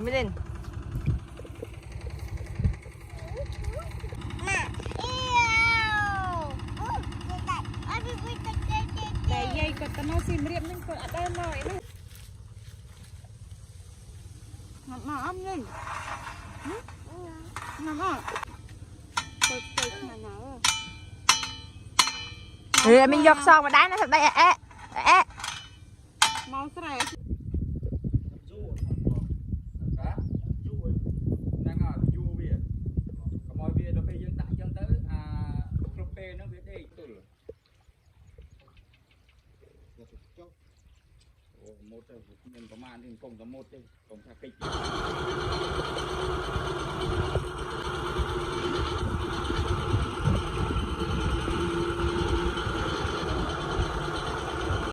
ไม่เล่นแต่ใหญ่กว่าตะโนซิมเรียบนึงก็อัดได้หน่อยนะมาอ้อมนึงมาอ้อมเปิดขนาดไหนmình dọc sòn mà đá nó thật đây mong cái này một mình có màn thì cùng có một đi cùng thà kịch